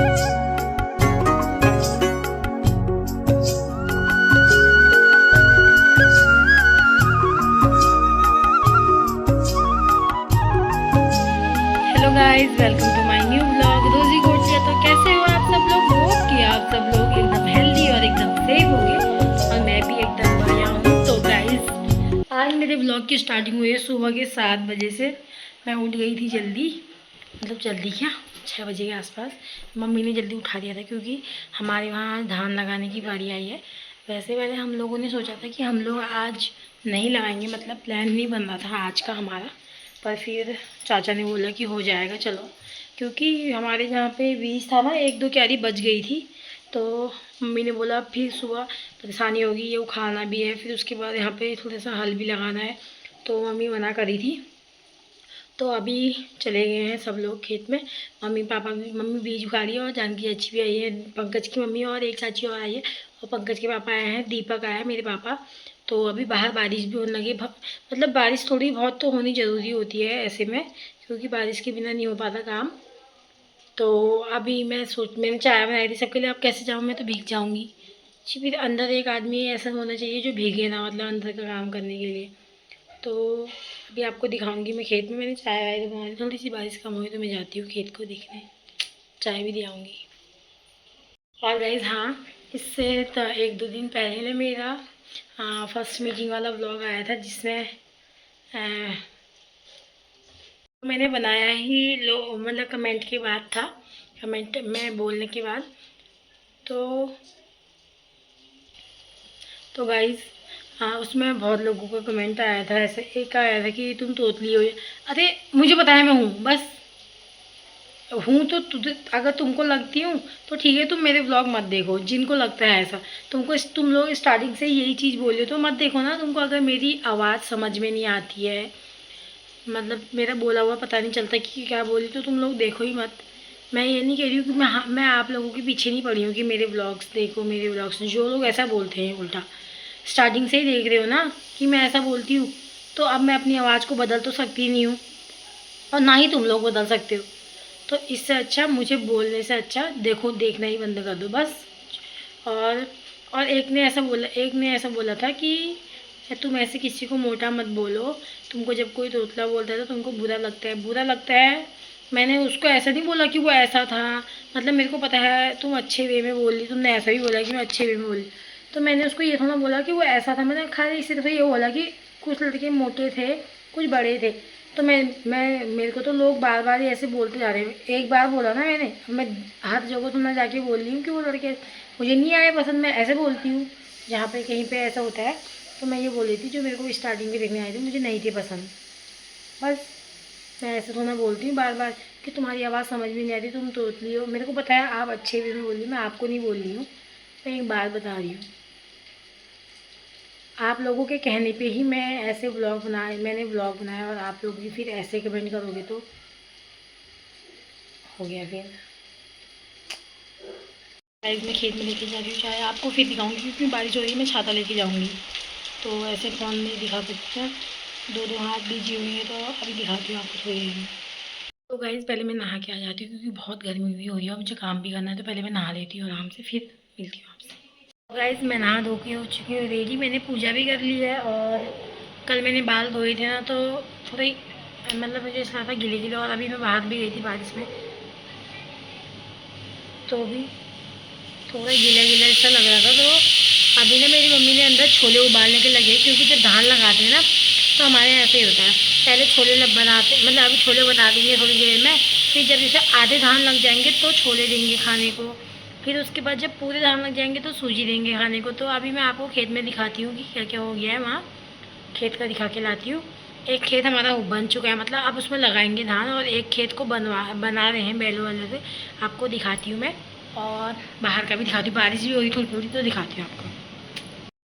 Hello guys, welcome to my new blog Rosy Gotiya. तो कैसे हो आप सब लोग? होप कि आप सब लोग एकदम हेल्दी और एकदम सेफ होंगे और मैं भी एकदम बढ़िया हूँ। तो गाइस, आज मेरे ब्लॉग की स्टार्टिंग हुई है सुबह के 7 बजे से। मैं उठ गई थी जल्दी, मतलब जल्दी क्या, 6 बजे के आसपास। मम्मी ने जल्दी उठा दिया था क्योंकि हमारे वहाँ धान लगाने की बारी आई है। वैसे पहले हम लोगों ने सोचा था कि हम लोग आज नहीं लगाएंगे, मतलब प्लान नहीं बन रहा था आज का हमारा, पर फिर चाचा ने बोला कि हो जाएगा चलो, क्योंकि हमारे जहाँ पे बीज था ना, 1-2 क्यारी बच गई थी। तो मम्मी ने बोला फिर सुबह परेशानी होगी, ये उखाड़ना भी है, फिर उसके बाद यहाँ पे थोड़ा सा हल भी लगाना है, तो मम्मी मना करी थी। तो अभी चले गए हैं सब लोग खेत में। मम्मी पापा भी, मम्मी बीज उखाड़ी है और जानकी चाची भी आई है, पंकज की मम्मी और एक चाची और आई है, और पंकज के पापा आए हैं, दीपक आया है मेरे पापा। तो अभी बाहर बारिश भी होने लगी, मतलब बारिश थोड़ी बहुत तो होनी ज़रूरी होती है ऐसे में, क्योंकि बारिश के बिना नहीं हो पाता काम। तो अभी मैंने चाय बनाई थी सबके लिए। अब कैसे जाऊँ, मैं तो भीग जाऊँगी। फिर अंदर एक आदमी ऐसा होना चाहिए जो भीगे ना, मतलब अंदर का काम करने के लिए। तो अभी आपको दिखाऊंगी मैं खेत में। मैंने चाय वाय तो बनाई, थोड़ी सी बारिश कम हुई तो मैं जाती हूँ खेत को देखने, चाय भी दिलाऊंगी। और गाइस हाँ, इससे तो 1-2 दिन पहले मेरा फर्स्ट मीटिंग वाला व्लॉग आया था, जिसमें मैंने बनाया ही मतलब कमेंट के बाद था, कमेंट में बोलने के बाद। तो गाइस हाँ, उसमें बहुत लोगों का कमेंट आया था। ऐसे एक आया था कि तुम तोतली हो। अरे मुझे पता है मैं हूँ, बस हूँ तो अगर तुमको लगती हूँ तो ठीक है, तुम मेरे व्लॉग मत देखो। जिनको लगता है ऐसा, तुम लोग स्टार्टिंग से यही चीज़ बोले तो मत देखो ना। तुमको अगर मेरी आवाज़ समझ में नहीं आती है, मतलब मेरा बोला हुआ पता नहीं चलता कि क्या बोली, तो तुम लोग देखो ही मत। मैं ये नहीं कह रही हूँ कि मैं आप लोगों के पीछे नहीं पड़ी हूँ कि मेरे व्लॉग्स देखो, मेरे व्लॉग्स। जो लोग ऐसा बोलते हैं उल्टा, स्टार्टिंग से ही देख रहे हो ना कि मैं ऐसा बोलती हूँ, तो अब मैं अपनी आवाज़ को बदल तो सकती नहीं हूँ, और ना ही तुम लोग बदल सकते हो। तो इससे अच्छा, मुझे बोलने से अच्छा देखो, देखना ही बंद कर दो बस। और एक ने ऐसा बोला था कि तुम ऐसे किसी को मोटा मत बोलो, तुमको जब कोई तोतला बोलता है तो तुमको बुरा लगता है, बुरा लगता है। मैंने उसको ऐसा नहीं बोला कि वो ऐसा था, मतलब मेरे को पता है तुम अच्छे वे में बोल रही, तुमने ऐसा भी बोला कि मैं अच्छे वे में बोली। तो मैंने उसको ये थोड़ा बोला कि वो ऐसा था, मैंने खाली सिर्फ ये बोला कि कुछ लड़के मोटे थे, कुछ बड़े थे। तो मैं मेरे को तो लोग बार बार ऐसे बोलते जा रहे हैं। एक बार बोला ना मैंने, मैं हर जगह तो मैं जाके बोल रही हूँ कि वो लड़के मुझे नहीं आए पसंद, मैं ऐसे बोलती हूँ। जहाँ पे कहीं पे ऐसा होता है तो मैं ये बोल रही थी, जो मेरे को स्टार्टिंग में देखने आए थे मुझे नहीं थे पसंद, बस। मैं ऐसे थोड़ा बोलती हूँ बार बार कि तुम्हारी आवाज़ समझ में नहीं आती, तुम तोतली हो। मेरे को पता है आप अच्छे वे में बोल रही, मैं आपको नहीं बोल रही हूँ, मैं एक बात बता रही हूँ। आप लोगों के कहने पे ही मैंने ब्लॉग बनाया, और आप लोग भी फिर ऐसे कमेंट करोगे तो हो गया फिर। गाइस मैं खेत में लेके जा रही हूँ चाय, आपको फिर दिखाऊंगी क्योंकि बारिश हो रही है, मैं छाता लेके जाऊंगी, तो ऐसे फ़ोन नहीं दिखा सकते हैं, दो हाथ बिजी हुई है। तो अभी दिखाती हूँ आपको थोड़ी देर में। तो गाइस पहले मैं नहा के आ जाती हूँ क्योंकि बहुत गर्मी भी हो रही है और मुझे काम भी करना है, तो पहले मैं नहा लेती हूँ आराम से, फिर मिलती हूँ आपसे। गाइस मैं नहा धो के हो चुकी हूँ रेडी, मैंने पूजा भी कर ली है, और कल मैंने बाल धोए थे ना, तो थोड़ा ही मतलब मुझे ऐसा था गिले गिले, और अभी मैं बाहर भी गई थी बारिश में, तो भी थोड़ा गीला गीला ऐसा लग रहा था। तो अभी ना मेरी मम्मी ने अंदर छोले उबालने के लगे, क्योंकि जब धान लगाते हैं ना तो हमारे यहाँ ऐसे ही होता है, पहले छोले बनाते, मतलब अभी छोले बना देंगे थोड़ी देर में, फिर जब जैसे आधे धान लग जाएंगे तो छोले देंगे खाने को, फिर उसके बाद जब पूरे धान लग जाएंगे तो सूजी देंगे खाने को। तो अभी मैं आपको खेत में दिखाती हूँ कि क्या क्या हो गया है वहाँ, खेत का दिखा के लाती हूँ। एक खेत हमारा बन चुका है, मतलब अब उसमें लगाएंगे धान, और एक खेत को बना रहे हैं बैलों वाले से, आपको दिखाती हूँ मैं। और बाहर का भी दिखाती हूँ, बारिश भी हो रही थोड़ी थोड़ी, तो दिखाती हूँ आपको।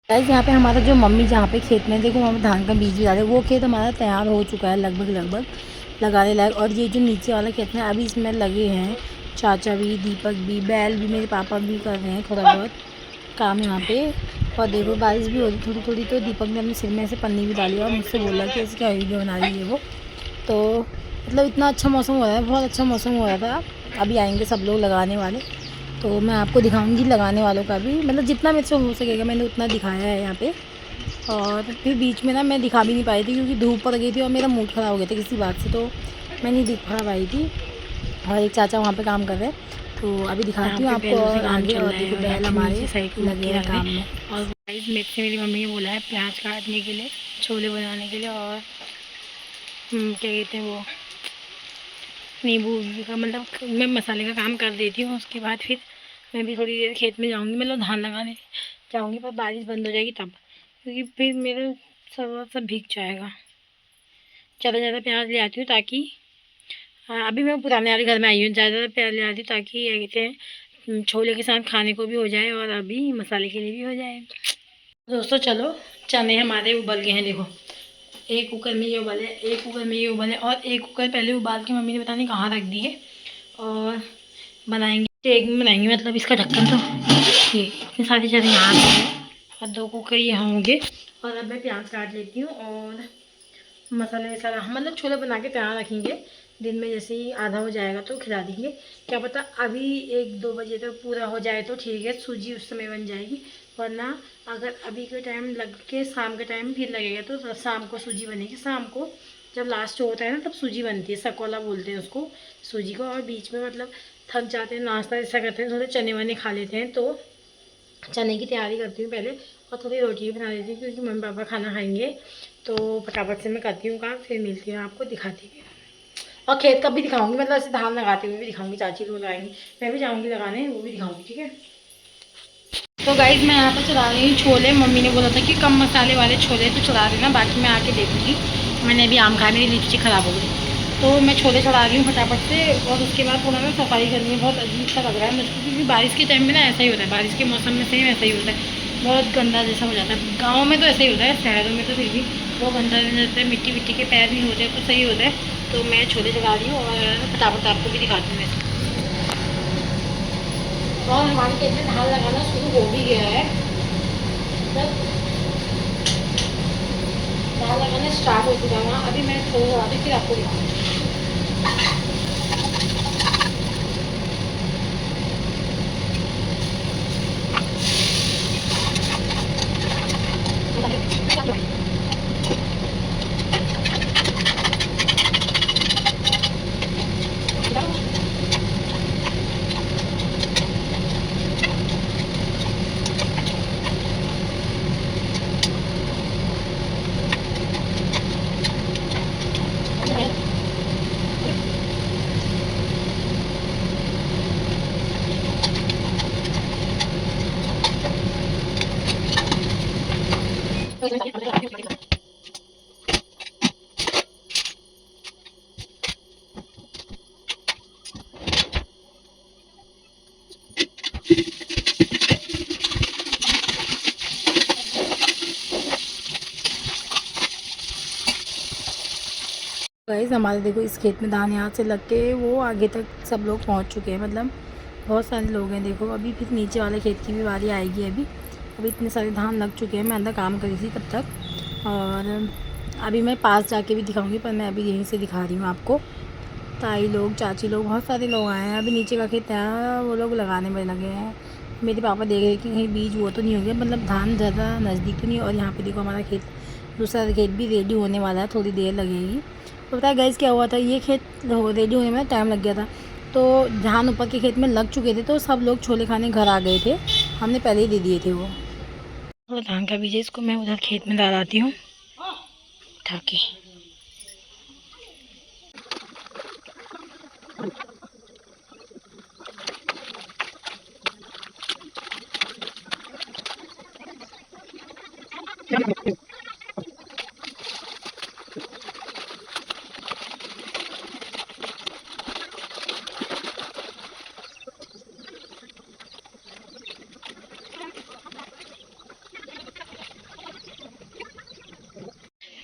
गाइस यहाँ पे हमारा जो मम्मी जहाँ पे खेत में देखो, वहाँ पे धान का बीज भी डाले, वो खेत हमारा तैयार हो चुका है लगभग लगाने लायक। और ये जो नीचे वाला खेत में अभी इसमें लगे हैं चाचा भी, दीपक भी, बैल भी, मेरे पापा भी कर रहे हैं थोड़ा बहुत काम यहाँ पे। और देखो बारिश भी हो रही थोड़ी थोड़ी, तो दीपक ने अपने सिर में ऐसे पन्नी भी डाली और मुझसे बोला कि ऐसे क्या वीडियो बना रही है वो। तो मतलब इतना अच्छा मौसम हो रहा है, बहुत अच्छा मौसम हो रहा था, अभी आएंगे सब लोग लगाने वाले, तो मैं आपको दिखाऊंगी लगाने वालों का भी, मतलब जितना मेरे से हो सकेगा मैंने उतना दिखाया है यहाँ पे। और फिर बीच में ना मैं दिखा भी नहीं पाई थी क्योंकि धूप पड़ गई थी और मेरा मूड ख़राब हो गया था किसी बात से, तो मैं नहीं दिखा पाई थी। और एक चाचा वहाँ पे काम कर रहे हैं, तो अभी दिखाती हूँ आपको और आगे। और देखो बैल हमारे लगे हैं काम में। और गाइस मेरे से मेरी मम्मी ने बोला है प्याज काटने के लिए, छोले बनाने के लिए, और क्या कहते हैं वो नींबू का, मतलब मैं मसाले का काम कर देती हूँ। उसके बाद फिर मैं भी थोड़ी देर खेत में जाऊँगी, मतलब धान लगाने जाऊँगी, पर बारिश बंद हो जाएगी तब, क्योंकि फिर मेरा सब भीग जाएगा। ज़्यादा प्याज ले आती हूँ ताकि अभी मैं पुराने वाले घर में आई हूँ, ज़्यादा प्याज ले आती हूँ ताकि क्या कहते हैं छोले के साथ खाने को भी हो जाए और अभी मसाले के लिए भी हो जाए। दोस्तों चलो, चने हमारे उबल गए हैं, देखो एक कुकर में ये उबले, एक कुकर में ये उबले, और एक कुकर पहले उबाल के मम्मी ने पता नहीं कहाँ रख दिए। और बनाएंगे एक में बनाएंगे, मतलब इसका ढक्कन तो ये इतनी सारी चीज़ें यहाँ पे और 2 कुकर यहाँ होंगे। और अब मैं प्याज काट लेती हूँ और मसाले सारा, मतलब छोले बना के तैयार रखेंगे। दिन में जैसे ही आधा हो जाएगा तो खिला देंगे, क्या पता अभी 1-2 बजे तक पूरा हो जाए तो ठीक है, सूजी उस समय बन जाएगी। वरना अगर अभी के टाइम लग के शाम के टाइम फिर लगेगा तो शाम को सूजी बनेगी। शाम को जब लास्ट होता है ना तब सूजी बनती है, सकोला बोलते हैं उसको सूजी को। और बीच में मतलब थक जाते हैं, नाश्ता ऐसा करते हैं, थोड़े चने वने खा लेते हैं, तो चने की तैयारी करती हूँ पहले और थोड़ी रोटी भी बना देती हूँ क्योंकि मम्मी पापा खाना खाएंगे। तो फटाफट से मैं करती हूँ काम, फिर मिलती हूँ आपको, दिखाती हूँ। और खेत का भी दिखाऊंगी, मतलब ऐसे धान लगाते हुए भी दिखाऊंगी, चाची लोग लगाएंगी, मैं भी जाऊँगी लगाने, वो भी दिखाऊंगी, ठीक है। तो गाइज मैं यहाँ पर चला रही हूँ छोले। मम्मी ने बोला था कि कम मसाले वाले छोले तो चला देना, बाकी मैं आके देखूँगी। मैंने अभी आम खाया, मेरी लिपस्टिक ख़राब हो गई, तो मैं छोले चढ़ा रही हूँ फटाफट से। और उसके बाद थोड़ा ना सफाई करनी है, बहुत अजीब सा लग रहा है मुझको, क्योंकि बारिश के टाइम में ना ऐसा ही होता है, बारिश के मौसम में सेम ऐसा ही होता है, बहुत गंदा जैसा हो जाता है। गाँव में तो ऐसा ही होता है, शहरों में तो फिर भी बहुत गंदा रहता है, मिट्टी मिट्टी के पैर नहीं होते तो सही होता है। तो मैं छोले चढ़ा रही हूँ और फटाफट आपको भी दिखाती हूँ। और हमारे खेत में धान लगाना शुरू हो भी गया है, मतलब धान लगाना स्टार्ट हो चुका है वहाँ। अभी मैं छोले चढ़ाती फिर आपको दिखाऊँगी। गाइस हमारे देखो इस खेत में धान यहाँ से लग के वो आगे तक सब लोग पहुँच चुके हैं, मतलब बहुत सारे लोग हैं। देखो अभी फिर नीचे वाले खेत की भी बारी आएगी। अभी इतने सारे धान लग चुके हैं, मैं अंदर काम करी थी तब तक। और अभी मैं पास जाके भी दिखाऊंगी, पर मैं अभी यहीं से दिखा रही हूँ आपको। ताई लोग, चाची लोग, बहुत सारे लोग आए हैं। अभी नीचे का खेत है, वो लोग लगाने में लगे हैं। मेरे पापा देख रहे कि कहीं बीज वो तो नहीं हो गया, मतलब धान ज़्यादा नज़दीक तो नहीं। और यहाँ पे देखो हमारा खेत, दूसरा खेत भी रेडी होने वाला है, थोड़ी देर लगेगी। तो पता है गाइस क्या हुआ था, ये खेत रेडी होने में टाइम लग गया था, तो धान ऊपर के खेत में लग चुके थे, तो सब लोग छोले खाने घर आ गए थे, हमने पहले ही दे दिए थे वो। और धान का बीज है, इसको मैं उधर खेत में डाल आती हूँ उठा के।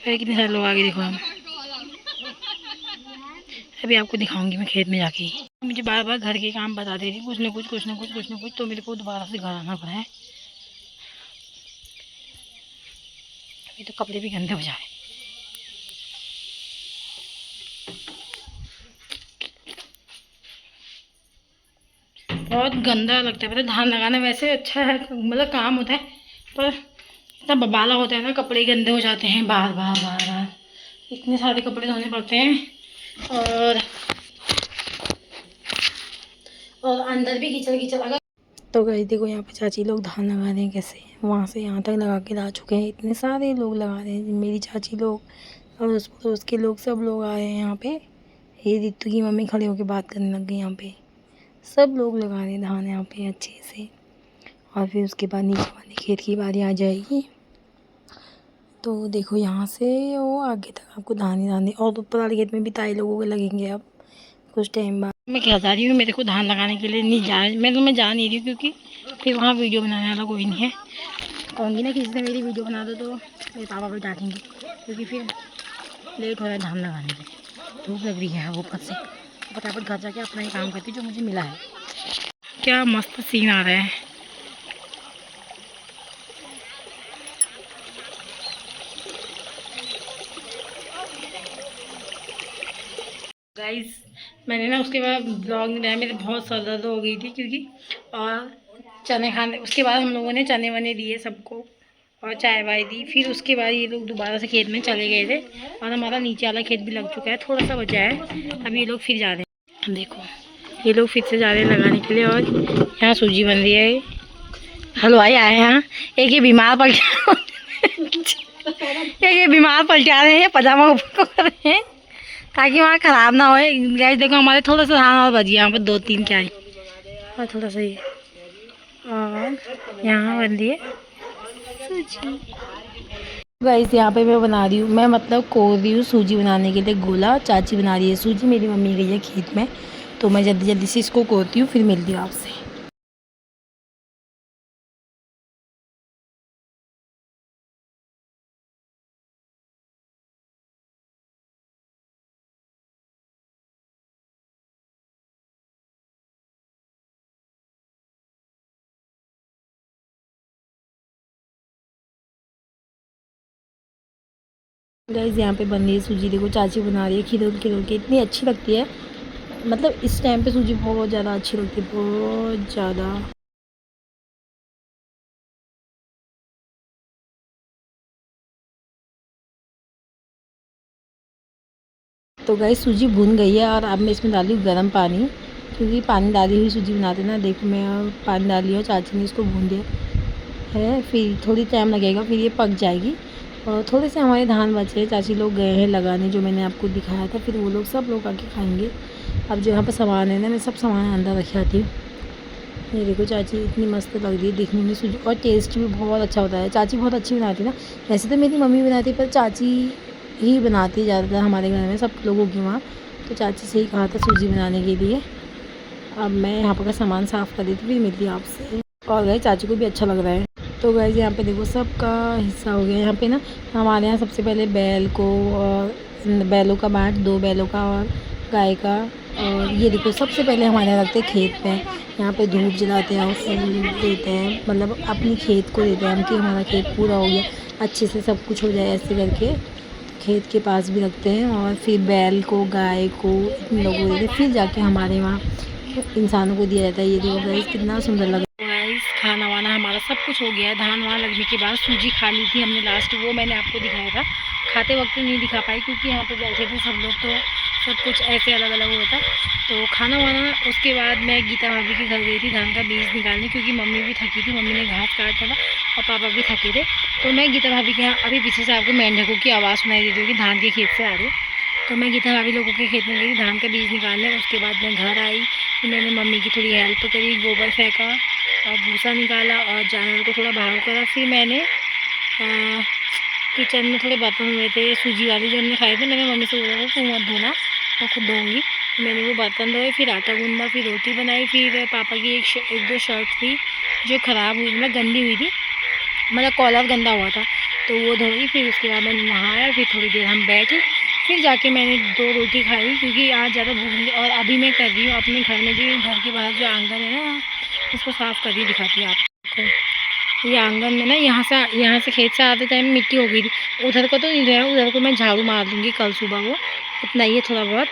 अरे कितने सारे लोग आगे देखो। हम अभी आपको दिखाऊंगी मैं खेत में जाके। मुझे बार बार घर के काम बता दे रही, कुछ ना कुछ कुछ ना कुछ कुछ ना कुछ, तो मेरे को दोबारा से घर आना पड़ा है। अभी तो कपड़े भी गंदे हो जाए। बहुत गंदा लगता है, पता है। धान लगाना वैसे अच्छा है, मतलब काम होता है, पर इतना बबाला होता है ना, कपड़े गंदे हो जाते हैं बार बार बार बार, इतने सारे कपड़े धोने पड़ते हैं। और अंदर भी कीचड़ कीचड़ लगा। तो गई देखो यहाँ पे चाची लोग धान लगा रहे हैं, कैसे वहाँ से यहाँ तक लगा के ला चुके हैं। इतने सारे लोग लगा रहे हैं, मेरी चाची लोग, अड़ोस पड़ोस के लोग, सब लोग आए हैं यहाँ पे। ये रितु की मम्मी खड़े होकर बात करने लग गई यहाँ पे। सब लोग लगा रहे हैं धान यहाँ पे अच्छे से। और फिर उसके बाद नीचे वाले खेत की बारी आ जाएगी। तो देखो यहाँ से वो आगे तक आपको धान ही धान, और ऊपर वाले खेत में भी ताई लोगों के लगेंगे अब कुछ टाइम बाद। मैं क्या जा रही हूँ, मेरे को धान लगाने के लिए नहीं जा, मैं जा नहीं रही हूँ, क्योंकि फिर वहाँ वीडियो बनाने वाला कोई नहीं है। कहूँगी ना किसी ने मेरी वीडियो बना दो तो मेरे पापा भी डांटेंगे, क्योंकि फिर लेट हो रहा है धान लगाने में, धूप लग रही है ऊपर से। फटाफट घर जाके अपना ही काम करती जो मुझे मिला है। क्या मस्त सीन आ रहा है। गाइस मैंने ना उसके बाद ब्लॉग में, मेरे बहुत सर दर्द हो गई थी, क्योंकि और चने खाने, उसके बाद हम लोगों ने चने वने दिए सबको और चाय वाय दी। फिर उसके बाद ये लोग दोबारा से खेत में चले गए थे, और हमारा नीचे वाला खेत भी लग चुका है, थोड़ा सा बचा है। अब ये लोग फिर जा रहे हैं, देखो ये लोग फिर से जा रहे हैं लगाने के लिए। और यहाँ सूजी बन रही है, हलवाई आए हैं यहाँ। एक ये बीमार पलटा एक ये बीमार पलटा रहे हैं, पजामा ऊपर कर रहे हैं ताकि वहाँ ख़राब ना होए। गाइस देखो हमारे थोड़ा सा धान और बची, यहाँ पर 2-3 क्या है, और थोड़ा सा ये, और यहाँ बन रही है सूजी। गाइस यहाँ पे मैं बना रही हूँ, मैं मतलब कोर रही हूँ सूजी बनाने के लिए गोला। चाची बना रही है सूजी, मेरी मम्मी गई है खेत में, तो मैं जल्दी जल्दी से इसको कोरती हूँ, फिर मिलती हूँ आपसे। गाइस यहाँ पे बन रही है सूजी, देखो चाची बना रही है खिरोल खिरोल के, इतनी अच्छी लगती है। मतलब इस टाइम पे सूजी बहुत ज़्यादा अच्छी लगती है, बहुत ज़्यादा। तो गाइस सूजी भून गई है, और अब मैं इसमें डाली हूँ गर्म पानी, क्योंकि पानी डाली हुई सूजी बनाते ना। देखो मैं अब पानी डाली और चाची ने इसको भून दिया है, फिर थोड़ी टाइम लगेगा, फिर ये पक जाएगी। और थोड़े से हमारे धान बचे हैं, चाची लोग गए हैं लगाने, जो मैंने आपको दिखाया था, फिर वो लोग सब लोग आके खाएंगे। अब जो यहाँ पर सामान है ना, मैं सब सामान अंदर रख आती हूँ। ये देखो चाची इतनी मस्त लग रही है देखने में सूजी, और टेस्ट भी बहुत अच्छा होता है। चाची बहुत अच्छी बनाती है ना, वैसे तो मेरी मम्मी बनाती है, पर चाची ही बनाती है ज़्यादातर हमारे घर में सब लोगों की वहाँ। तो चाची से ही कहा था सूजी बनाने के लिए। अब मैं यहाँ पर का सामान साफ़ कर देती, फिर मिलती है आपसे। और गए चाची को भी अच्छा लग रहा है। तो गए यहाँ पे देखो सबका हिस्सा हो गया। यहाँ पे ना हमारे यहाँ सबसे पहले बैल को, और बैलों का बाट, 2 बैलों का और गाय का। और ये देखो सबसे पहले हमारे यहाँ रखते हैं खेत में, यहाँ पे धूप जलाते हैं और फूल देते हैं, मतलब अपनी खेत को देते हैं हम कि हमारा खेत पूरा हो गया, अच्छे से सब कुछ हो जाए, ऐसे करके खेत के पास भी रखते हैं। और फिर बैल को, गाय को, इन लोगों को देते हैं, फिर जाके हमारे वहाँ इंसानों को दिया जाता है। ये देखो गाइस कितना सुंदर लग रहा है। गाइस खाना वाना हमारा सब कुछ हो गया है। धान वहाँ लगने के बाद सूजी खा ली थी हमने लास्ट, वो मैंने आपको दिखाया था। खाते वक्त नहीं दिखा पाई, क्योंकि यहाँ पे बैठे थे सब लोग, तो सब कुछ ऐसे अलग अलग हुआ था। तो खाना वाना उसके बाद मैं गीता भाभी के घर गई थी धान का बीज निकालने, क्योंकि मम्मी भी थकी थी, मम्मी ने घास काटा था और पापा भी थके थे। तो मैं गीता भाभी के यहाँ, अभी पीछे से आपको मेंढकों की आवाज़ सुनाई देती होगी, धान के खेत से आ रही। तो मैं गीता भाभी लोगों के खेत में गई धान का बीज निकालने। उसके बाद मैं घर आई, फिर मैंने मम्मी की थोड़ी हेल्प करी, गोबर फेंका और भूसा निकाला और जानवर को थोड़ा बाहर करा। फिर मैंने किचन में थोड़े बर्तन हुए थे सूजी वाले जो हमने खाए थे, मैंने मम्मी से बोला था तू मत धोना, मैं खुद धोऊँगी। मैंने वो बर्तन धोए, फिर आटा गूंदा, फिर रोटी बनाई। फिर पापा की एक दो शर्ट थी जो ख़राब हुई, मतलब गंदी हुई थी, मतलब कॉलर गंदा हुआ था, तो वो धोई। फिर उसके बाद मैंने नहाया, फिर थोड़ी देर हम बैठे, फिर जाके मैंने 2 रोटी खाई, क्योंकि आज ज़्यादा भूख नहीं। और अभी मैं कर रही हूँ अपने घर में, जो घर के बाहर जो आंगन है ना, उसको साफ़ कर रही, दिखाती हूँ आपको। ये आंगन में ना, यहाँ से खेत से आते टाइम मिट्टी हो गई थी, उधर को तो नहीं है, उधर को मैं झाड़ू मार दूँगी कल सुबह, वो इतना ही है थोड़ा बहुत।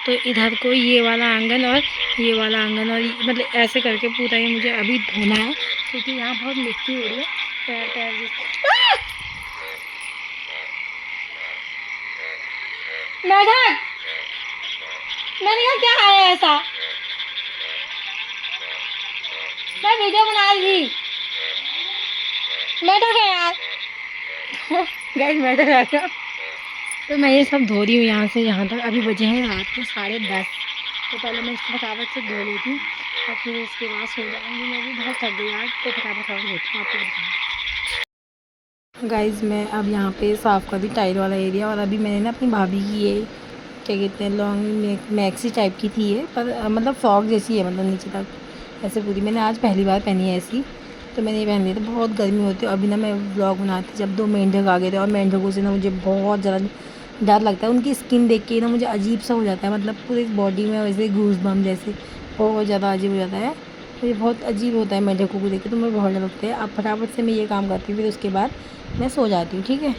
तो इधर को ये वाला आंगन और ये वाला आंगन और मतलब ऐसे करके पूरा ये मुझे अभी धोना है, क्योंकि यहाँ बहुत मिट्टी हो रही है। पैर पैर मेढक, मैंने कहा क्या है ऐसा, मैं वीडियो बना रही थी। मेढक है यार। गाइस मेढक आ गया। तो मैं ये सब धो रही हूँ यहाँ से यहाँ तक। अभी बजे हैं रात के 10:30। तो पहले मैं इसको फटाफट से धो लेती हूँ और फिर उसके बाद सो जाऊँगी। मैं भी बहुत थक गई आज, तो फटाफट धोती हूँ, आपको दिखाऊँ। गाइस मैं अब यहाँ पे साफ़ कर दी टाइल वाला एरिया। और अभी मैंने ना अपनी भाभी की ये क्या कहते हैं लॉन्ग मैक्सी टाइप की थी ये, पर मतलब फ्रॉक जैसी है, मतलब नीचे तक ऐसे पूरी। मैंने आज पहली बार पहनी है ऐसी, तो मैंने ये पहन लिया। तो बहुत गर्मी होती है। अभी ना मैं व्लॉग बनाती जब 2 मेंढक आ गए थे, और मेंढकों से ना मुझे बहुत ज़्यादा डर लगता है। उनकी स्किन देख के ना मुझे अजीब सा हो जाता है, मतलब पूरी बॉडी में वैसे गूज बम जैसे बहुत ज़्यादा अजीब हो जाता है। मुझे बहुत अजीब होता है मेंढकों को देख के, तो मुझे बहुत डर लगता है। अब फटाफट से मैं ये काम करती हूँ, फिर उसके बाद मैं सो जाती हूँ, ठीक है।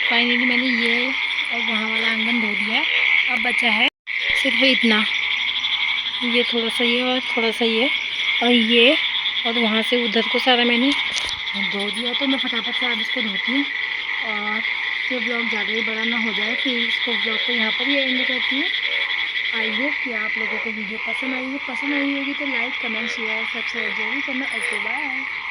फाइनली मैंने ये और वहाँ वाला आंगन धो दिया है। अब बचा है सिर्फ इतना, ये थोड़ा सा ये और थोड़ा सा ये और ये, और वहाँ से उधर को सारा मैंने धो दिया। तो मैं फटाफट से अब इसको धोती हूँ, और ये ब्लॉग ज़्यादा ही बड़ा ना हो जाए, फिर इसको ब्लॉग को यहाँ पर ही एंड करती हूँ। आई होप कि आप लोगों को वीडियो पसंद आई होगी। तो लाइक कमेंट शेयर सब्सक्राइब जरूर करना। Okay bye.